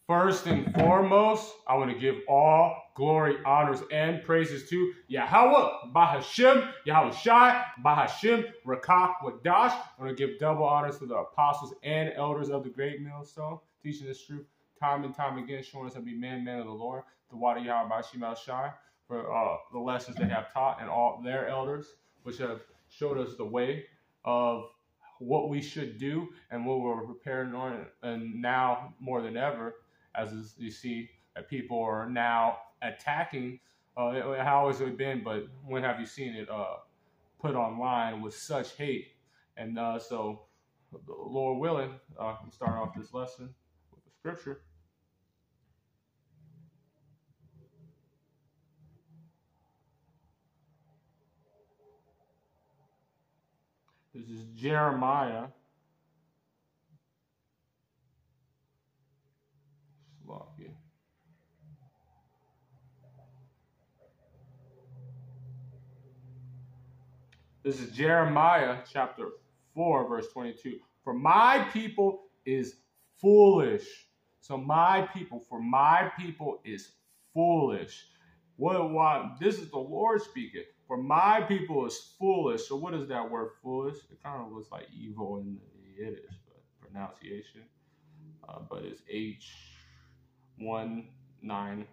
First and foremost, I want to give all glory, honors, and praises to Yahweh, Bahashem, Yahweh Shai, Bahashem, Rakak, Wadash. I want to give double honors to the apostles and elders of the great millstone, teaching this truth time and time again, showing us how to be men of the Lord, the water Yahweh, Bahashim Shai, for the lessons they have taught, and all their elders, which have showed us the way of what we should do and what we're preparing on, and now more than ever, as you see that people are now attacking. How has it been? But when have you seen it put online with such hate? And so, Lord willing, I'm starting off this lesson with the scripture. This is Jeremiah. This is Jeremiah chapter 4, verse 22. For my people is foolish. So my people is foolish. Why? This is the Lord speaking. For my people is foolish. So what is that word foolish? It kind of looks like evil in the Yiddish pronunciation. But it's H191.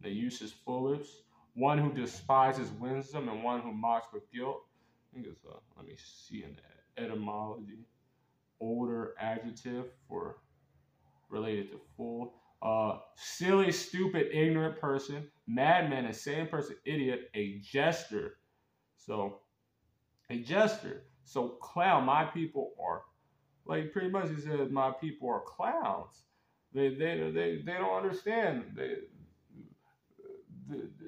The use is foolish. One who despises wisdom and one who mocks with guilt. I think it's, let me see in the etymology. Older adjective for related to fool. Silly, stupid, ignorant person. Madman, insane person, idiot, a jester. So, a jester. So, clown, my people are, like pretty much he said, my people are clowns. They don't understand.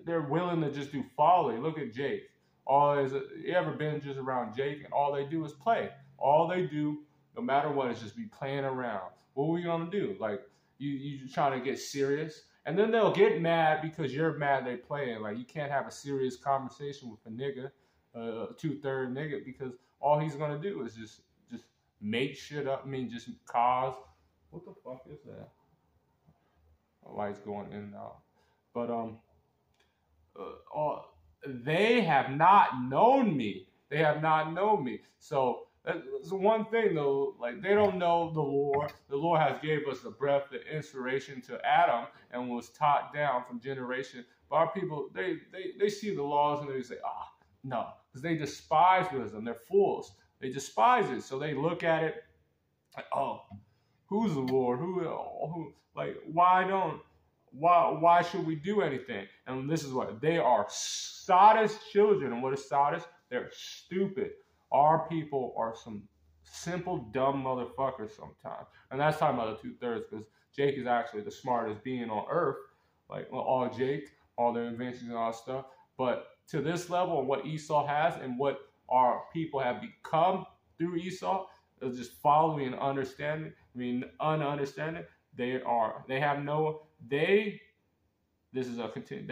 They're willing to just do folly. Look at Jake. You ever been just around Jake and all they do is play? All they do, no matter what, is just be playing around. What are we gonna do? Like you trying to get serious, and then they'll get mad because you're mad they playing. Like you can't have a serious conversation with a nigga, 2/3 nigga, because all he's gonna do is just make shit up. I mean, just cause. What the fuck is that? The light's going in and out. But they have not known me. They have not known me. So that's one thing though. Like they don't know the Lord. The Lord has gave us the breath, the inspiration to Adam, and was taught down from generation. But our people, they see the laws and they say, no, because they despise wisdom. They're fools. They despise it. So they look at it like, oh, who's the Lord? Who? Like why should we do anything? And this is what they are: Sodom's children. And what is Sodom? They're stupid. Our people are some simple, dumb motherfuckers sometimes. And that's talking about the 2/3, because Jake is actually the smartest being on earth. Like all Jake, all their inventions and all that stuff. But to this level, and what Esau has and what our people have become through Esau, is just following and understanding. I mean, understanding. They're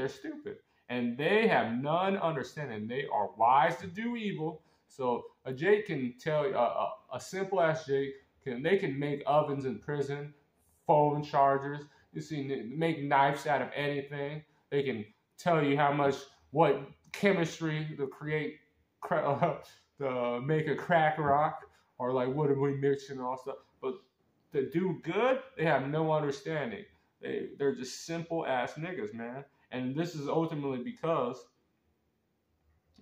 stupid. And they have none understanding. They are wise to do evil. So a Jake can tell you, a simple ass Jake, they can make ovens in prison, phone chargers. You see, make knives out of anything. They can tell you what chemistry to create, to make a crack rock, or like what are we mixing and all stuff. But to do good, they have no understanding. They're just simple ass niggas, man. And this is ultimately because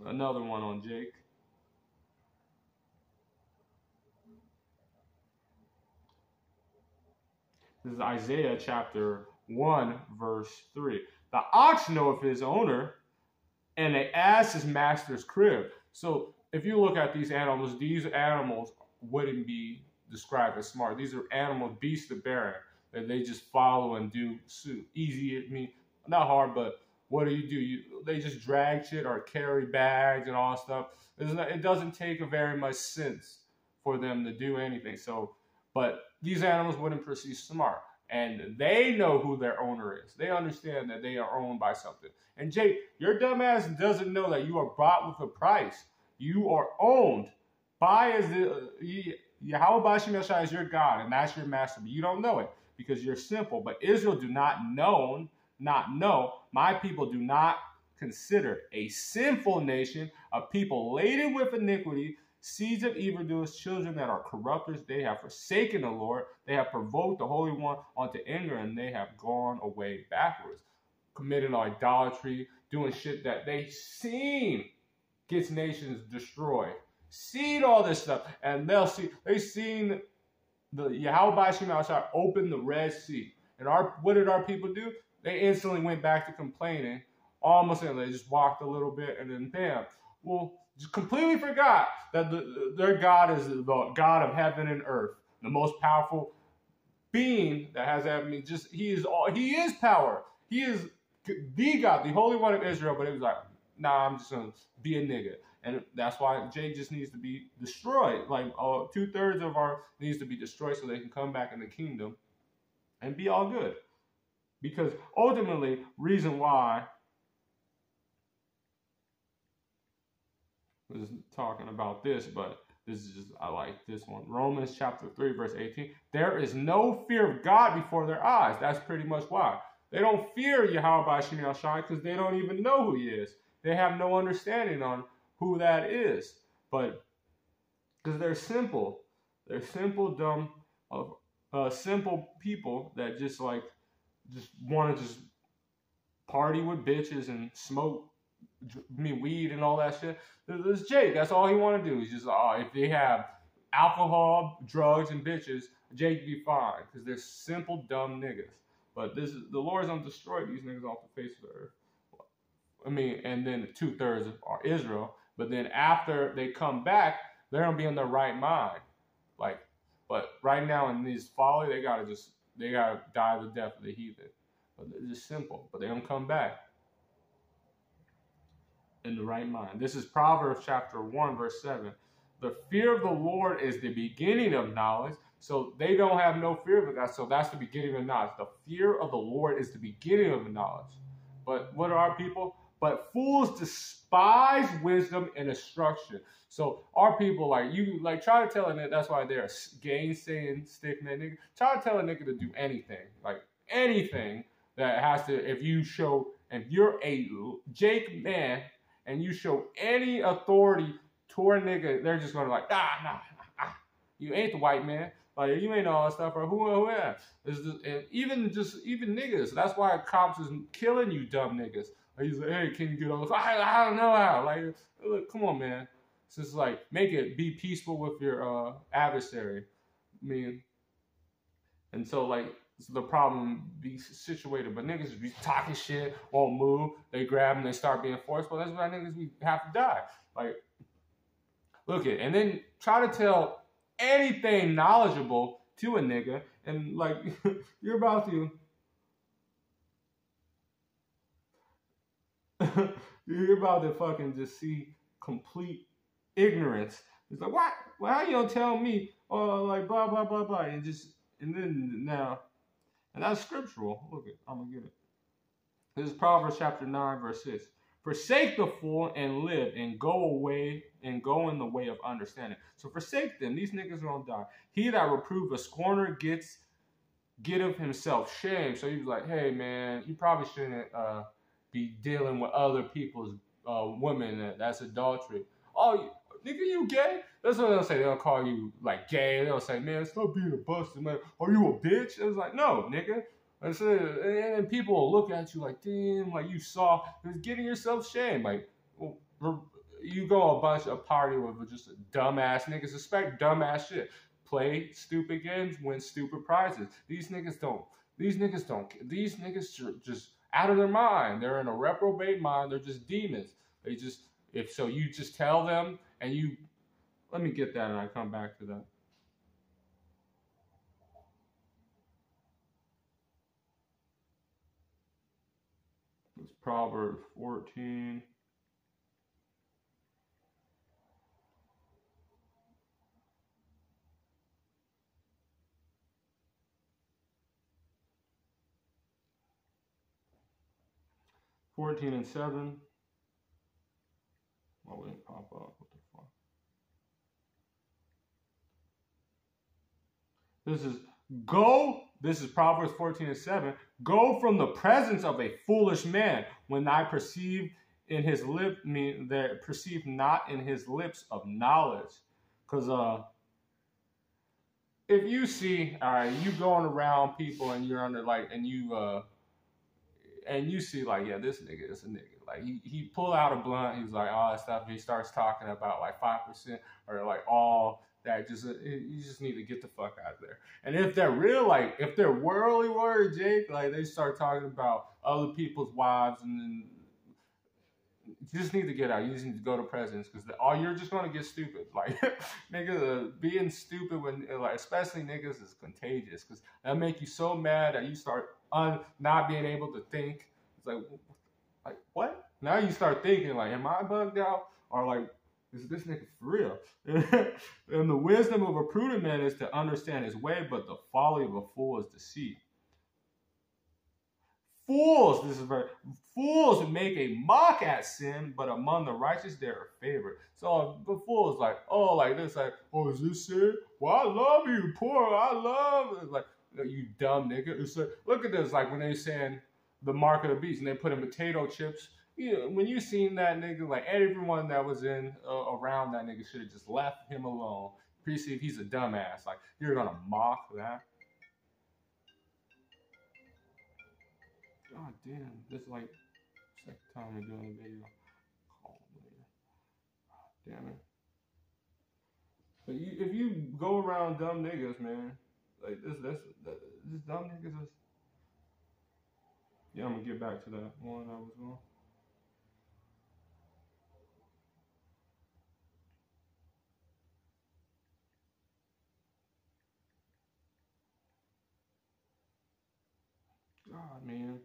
another one on Jake. This is Isaiah chapter 1, verse 3. The ox knoweth his owner, and the ass his master's crib. So if you look at these animals wouldn't be described as smart. These are animals, beasts of burden, that they just follow and do easy. I mean, not hard, but what do? They just drag shit or carry bags and all that stuff. It doesn't take a very much sense for them to do anything. So, but these animals wouldn't perceive smart, and they know who their owner is. They understand that they are owned by something. And Jake, your dumb ass doesn't know that you are bought with a price. You are owned by Yahweh Bashim Yashai is your God, and that's your master, but you don't know it because you're simple. But Israel do not know, my people do not consider a sinful nation, a people laden with iniquity, seeds of evildoers, children that are corrupters. They have forsaken the Lord. They have provoked the Holy One unto anger, and they have gone away backwards, committing idolatry, doing shit that they seen gets nations destroyed. Seen all this stuff, and they seen the Yahweh Shemashah open the Red Sea. And what did our people do? They instantly went back to complaining. Almost they just walked a little bit, and then bam. Well, just completely forgot that their God is the God of heaven and earth, the most powerful being that has ever. He is power. He is the God, the Holy One of Israel. But it was like, nah, I'm just gonna be a nigga. And that's why Jake just needs to be destroyed. Like 2/3 of our needs to be destroyed so they can come back in the kingdom and be all good. Because ultimately, reason why I was talking about this, but this is just, I like this one. Romans chapter 3, verse 18. There is no fear of God before their eyes. That's pretty much why. They don't fear Yahweh Bashim Yashai because they don't even know who he is. They have no understanding on who that is, but because they're simple, dumb, simple people that just want to just party with bitches and smoke, weed and all that shit. This Jake, that's all he want to do. He's just if they have alcohol, drugs, and bitches, Jake be fine because they're simple, dumb niggas. But the Lord's gonna destroy these niggas off the face of the earth. And then 2/3 are Israel. But then after they come back, they're gonna be in their right mind. But right now in this folly, they gotta die the death of the heathen. But it's just simple. But they don't come back in the right mind. This is Proverbs chapter 1, verse 7. The fear of the Lord is the beginning of knowledge. So they don't have no fear of God. So that's the beginning of knowledge. The fear of the Lord is the beginning of knowledge. But what are our people? But fools despise wisdom and instruction. So our people, try to tell a nigga, that's why they're gainsaying, stick nigga. Try to tell a nigga to do anything. Anything that has to, if you're a Jake man and you show any authority toward a nigga, they're just going to nah. You ain't the white man. You ain't all that stuff, or who that? And even niggas. That's why cops is killing you dumb niggas. He's like, hey, can you get on? I don't know how. Look, come on, man. It's just be peaceful with your adversary. And so the problem be situated, but niggas be talking shit, won't move. They grab them, they start being forceful. That's why niggas we have to die. Look and then try to tell anything knowledgeable to a nigga, and you're about to. You're about to fucking just see complete ignorance. It's what? Well, how you gonna tell me? Blah blah blah blah, and that's scriptural. Look I'm gonna get it. This is Proverbs chapter 9, verse 6. Forsake the fool and live, and go in the way of understanding. So forsake them. These niggas are gonna die. He that reprove a scorner getteth himself shame. So he was like, hey man, you probably shouldn't be dealing with other people's women. That's adultery. Oh, nigga, you gay? That's what they'll say. They'll call you gay. They'll say, man, stop being a busted man. Are you a bitch? It was no, nigga. And people will look at you damn, you saw, getting yourself shamed. You go a party with just dumbass niggas, expect dumbass shit. Play stupid games, win stupid prizes. These niggas just out of their mind. They're in a reprobate mind. They're just demons. You just tell them, and let me get that and I come back to that. It's Proverbs 14. and 7. Oh, it didn't pop up. What the fuck? This is go. This is Proverbs 14:7. Go from the presence of a foolish man when I perceive in his lip mean that perceive not in his lips of knowledge. Because if you see, all right, you going around people and you're under like and you see like, yeah, this nigga is a nigga. Like he pull out a blunt, he's like all that stuff. He starts talking about like 5% or like all that. Just you just need to get the fuck out of there. And if they're real, like if they're worldly word, Jake, like they start talking about other people's wives, and then you just need to get out. You just need to go to presence because all you're just gonna get stupid. Like nigga, being stupid when like especially niggas is contagious because that make you so mad that you start not being able to think. It's like what? Now you start thinking like, am I bugged out or like is this nigga for real? And the wisdom of a prudent man is to understand his way, but the folly of a fool is deceit. Fools, this is very fools make a mock at sin, but among the righteous they are favored. So the fool is like, oh, like this, like, oh, is this sin? Well, I love you, poor. I love it. Like, you dumb nigga. It's like, look at this, like when they saying the mark of the beast and they put in potato chips. You know, when you seen that nigga, like everyone that was in around that nigga should have just left him alone. Perceive he's a dumbass. Like you're gonna mock that. God damn, this is like second time we're doing a video. Call later. God damn it. But if you go around dumb niggas, man, like this dumb niggas is. Yeah, I'm gonna get back to that one I was on. God, man.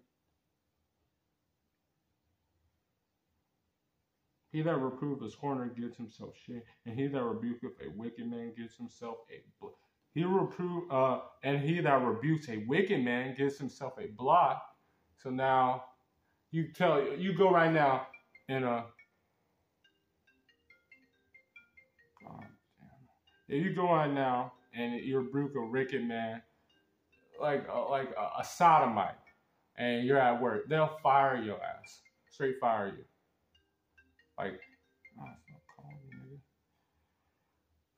He that reproveth a scorner gets himself shame, and he that rebuketh a wicked man gets himself a and he that rebukes a wicked man gives himself a blot. So now you go right now and God damn. If you go right now and you rebuke a wicked man, like a sodomite, and you're at work, they'll fire your ass, straight fire you. Like, stop calling me, nigga.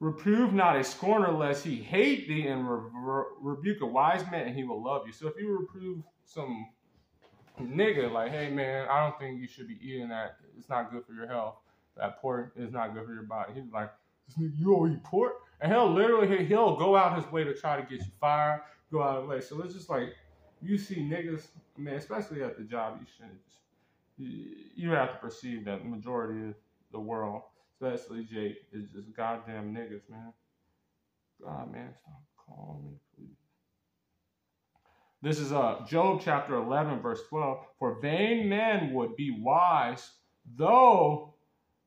Reprove not a scorner lest he hate thee, and rebuke a wise man, and he will love you. So if you reprove some nigga, like, hey man, I don't think you should be eating that. It's not good for your health. That pork is not good for your body. He's like, this nigga, you don't eat pork? And he'll go out his way to try to get you fired, go out of the way. So it's just like, you see niggas, man, especially at the job, you shouldn't just. You have to perceive that the majority of the world, especially Jake, is just goddamn niggas, man. God, man, stop calling me, please. This is Job chapter 11, verse 12. For vain men would be wise, though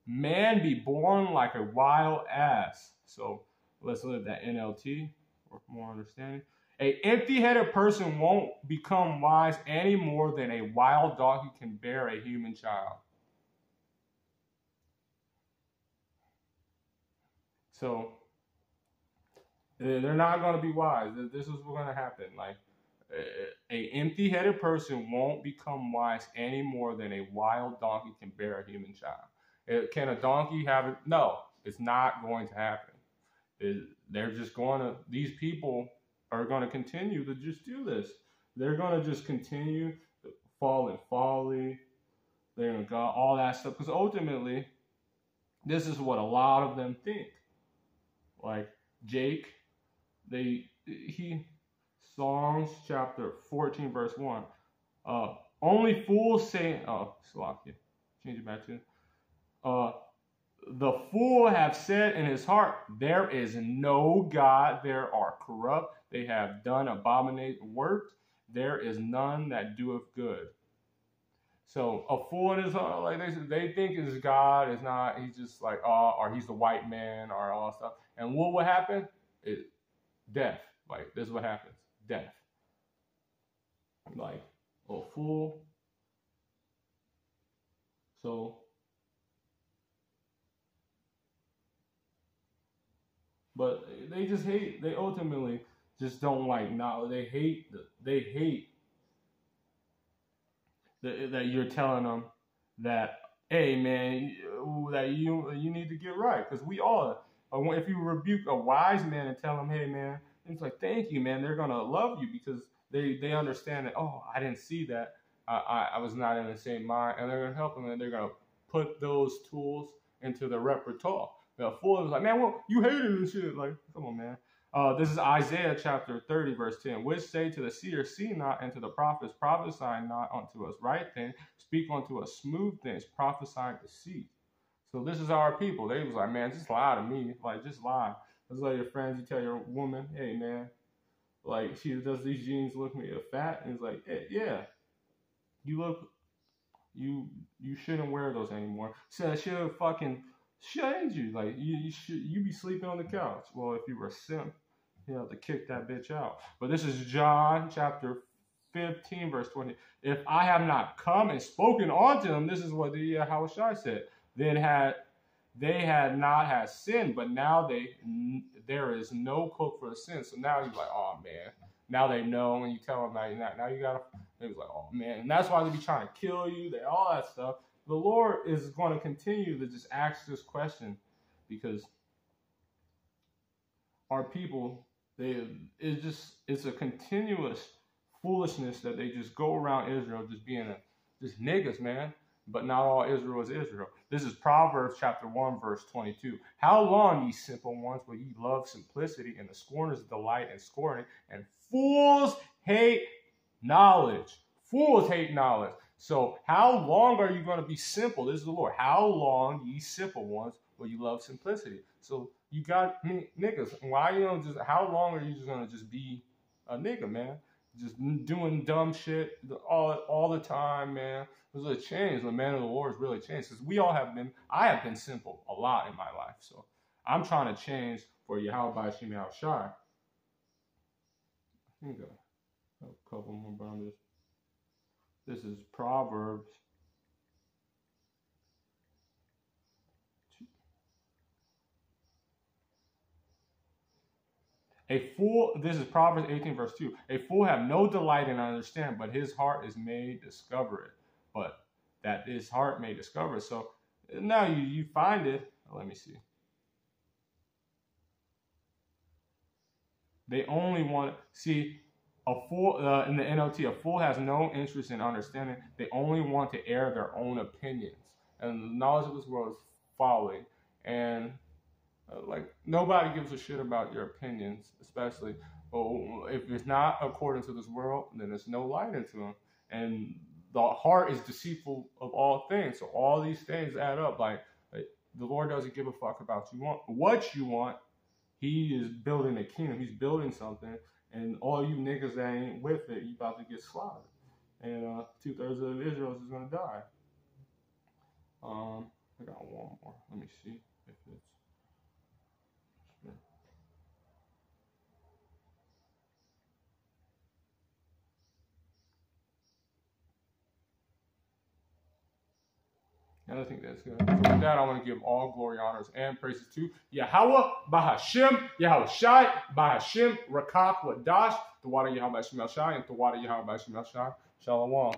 man be born like a wild ass. So let's look at that NLT for more understanding. A empty-headed person won't become wise any more than a wild donkey can bear a human child. So they're not going to be wise. This is what's going to happen. Like a empty-headed person won't become wise any more than a wild donkey can bear a human child. Can a donkey have it? No, it's not going to happen. They're just going to. These people are going to continue to just do this. They're going to just continue to fall in folly. They're going to go all that stuff. Because ultimately, this is what a lot of them think. Like Jake, Psalms chapter 14, verse 1. Only fools say, Slovakia. Change it back to the fool have said in his heart, there is no God, there are corrupt, they have done abominable work, there is none that doeth good. So a fool in his heart, like they think is God, is not, he's just like, or he's the white man, or all that stuff. And what will happen? Death. Like, this is what happens. Death. Like, a fool. So, but they just hate, they ultimately, just don't like knowledge. They hate that you're telling them that, hey man, that you need to get right, because we all. If you rebuke a wise man and tell him, hey man, it's like, thank you, man, they're gonna love you because they understand that. Oh, I didn't see that. I was not in the same mind, and they're gonna help them, and they're gonna put those tools into the repertoire. The fool is like, man, well, you hated and shit. Like, come on, man. This is Isaiah chapter 30, verse 10. Which say to the seer, see not, and to the prophets, prophesy not unto us right things, speak unto us smooth things, prophesying deceit. So this is our people. They was like, man, just lie to me. Like, just lie. It's like your friends, you tell your woman, hey, man, like, she does these jeans look me fat? And it's like, hey, yeah, you shouldn't wear those anymore. So she'll fucking change you. Like, you be sleeping on the couch. Well, if you were a simp, you have to kick that bitch out. But this is John chapter 15, verse 20. If I have not come and spoken unto them, this is what the Yahushua said. Then they had not had sin, but now there is no cloak for the sin. So now you're like, oh man. Now they know when you tell them now you gotta. They was like, oh man, and that's why they be trying to kill you. All that stuff. The Lord is going to continue to just ask this question because our people, it's a continuous foolishness that they just go around Israel just being just niggas, man. But not all Israel is Israel. This is Proverbs chapter 1, verse 22. How long, ye simple ones, will ye love simplicity, and the scorners delight in scorning, and fools hate knowledge. Fools hate knowledge. So how long are you going to be simple? This is the Lord. How long, ye simple ones, will you love simplicity? So you got niggas. Why you don't just? How long are you just going to just be a nigga, man? Just doing dumb shit all the time, man. There's a change. The man of the Lord has really changed. Because I have been simple a lot in my life. So I'm trying to change for Yahweh Bashim Yahushai. I think a couple more brothers. This is Proverbs. This is Proverbs 18, verse 2. A fool have no delight in understanding, but his heart is made discover it. But that his heart may discover it. So now you find it. Let me see. They only want, see, a fool, in the NLT, a fool has no interest in understanding. They only want to air their own opinions. And the knowledge of this world is folly. And like, nobody gives a shit about your opinions, especially. But if it's not according to this world, then there's no light into them. And the heart is deceitful of all things. So all these things add up. Like the Lord doesn't give a fuck about what you want. He is building a kingdom. He's building something. And all you niggas that ain't with it, you about to get slaughtered. And 2/3 of Israel is going to die. I got one more. Let me see if it's. And I think that's good. So with that, I want to give all glory, honors, and praises to Yahweh, Bahashim, Yahushai, Bahashim, Rakak, Wadash, the water Yahweh Shai, and the water Yahweh Shai. Shalom.